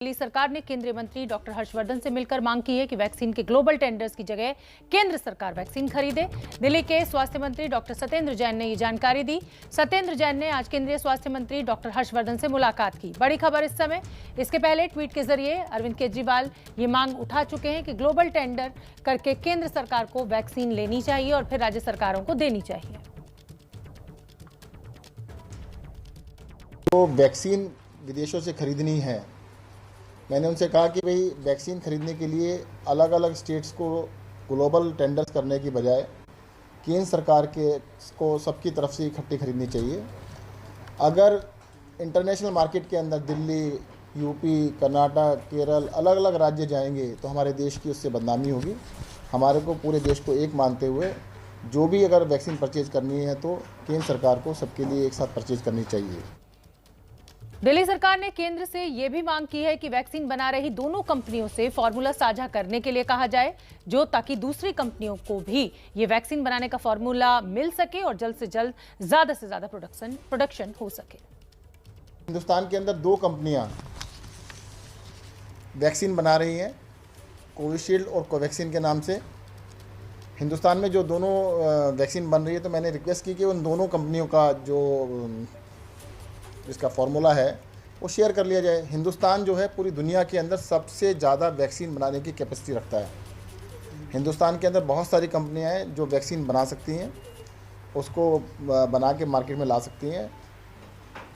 दिल्ली सरकार ने केंद्रीय मंत्री डॉक्टर हर्षवर्धन से मिलकर मांग की है कि वैक्सीन के ग्लोबल टेंडर्स की जगह केंद्र सरकार वैक्सीन खरीदे। दिल्ली के स्वास्थ्य मंत्री डॉक्टर सत्येंद्र जैन ने ये जानकारी दी। सत्येंद्र जैन ने आज केंद्रीय स्वास्थ्य मंत्री डॉक्टर हर्षवर्धन से मुलाकात की। बड़ी खबर इस समय। इसके पहले ट्वीट के जरिए अरविंद केजरीवाल ये मांग उठा चुके हैं कि ग्लोबल टेंडर करके केंद्र सरकार को वैक्सीन लेनी चाहिए और फिर राज्य सरकारों को देनी चाहिए। तो वैक्सीन विदेशों से खरीदनी है। मैंने उनसे कहा कि भाई वैक्सीन खरीदने के लिए अलग अलग स्टेट्स को ग्लोबल टेंडर्स करने की बजाय केंद्र सरकार को सबकी तरफ से इकट्ठी खरीदनी चाहिए। अगर इंटरनेशनल मार्केट के अंदर दिल्ली, यूपी, कर्नाटक, केरल अलग अलग राज्य जाएंगे तो हमारे देश की उससे बदनामी होगी। हमारे को पूरे देश को एक मानते हुए जो भी अगर वैक्सीन परचेज करनी है तो केंद्र सरकार को सबके लिए एक साथ परचेज करनी चाहिए। दिल्ली सरकार ने केंद्र से यह भी मांग की है कि वैक्सीन बना रही दोनों कंपनियों से फॉर्मूला साझा करने के लिए कहा जाए, जो ताकि दूसरी कंपनियों को भी ये वैक्सीन बनाने का फॉर्मूला मिल सके और जल्द से ज्यादा प्रोडक्शन हो सके। हिंदुस्तान के अंदर दो कंपनियां वैक्सीन बना रही हैं, कोविशील्ड और कोवैक्सीन के नाम से। हिंदुस्तान में जो दोनों वैक्सीन बन रही है तो मैंने रिक्वेस्ट की कि उन दोनों कंपनियों का जो इसका फॉर्मूला है वो शेयर कर लिया जाए। हिंदुस्तान जो है पूरी दुनिया के अंदर सबसे ज़्यादा वैक्सीन बनाने की कैपेसिटी रखता है। हिंदुस्तान के अंदर बहुत सारी कंपनियां हैं जो वैक्सीन बना सकती हैं, उसको बना के मार्केट में ला सकती हैं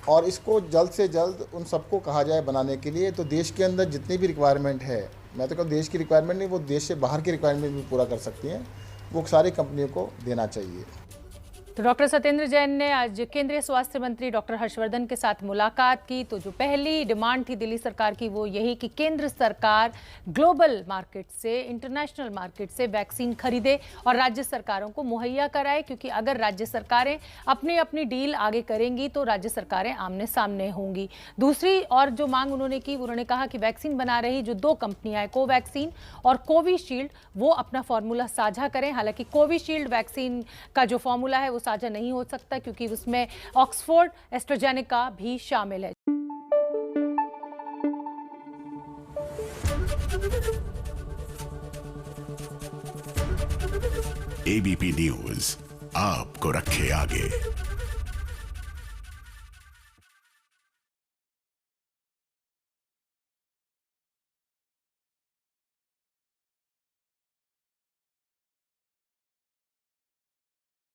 और इसको जल्द से जल्द उन सबको कहा जाए बनाने के लिए। तो देश के अंदर जितनी भी रिक्वायरमेंट है, मैं तो कहूँ देश की रिक्वायरमेंट नहीं, वो देश से बाहर की रिक्वायरमेंट भी पूरा कर सकती हैं, वो सारी कंपनियों को देना चाहिए। तो डॉक्टर सत्येंद्र जैन ने आज केंद्रीय स्वास्थ्य मंत्री डॉक्टर हर्षवर्धन के साथ मुलाकात की। तो जो पहली डिमांड थी दिल्ली सरकार की वो यही कि केंद्र सरकार ग्लोबल मार्केट से, इंटरनेशनल मार्केट से वैक्सीन खरीदे और राज्य सरकारों को मुहैया कराए, क्योंकि अगर राज्य सरकारें अपनी अपनी डील आगे करेंगी तो राज्य सरकारें आमने सामने होंगी। दूसरी और जो मांग उन्होंने की, उन्होंने कहा कि वैक्सीन बना रही जो दो कंपनियां हैं, कोवैक्सीन और कोविशील्ड, वो अपना फॉर्मूला साझा करें। हालांकि कोविशील्ड वैक्सीन का जो फॉर्मूला है वो साझा नहीं हो सकता क्योंकि उसमें ऑक्सफोर्ड एस्ट्राजेनेका भी शामिल है। एबीपी न्यूज आपको रखे आगे।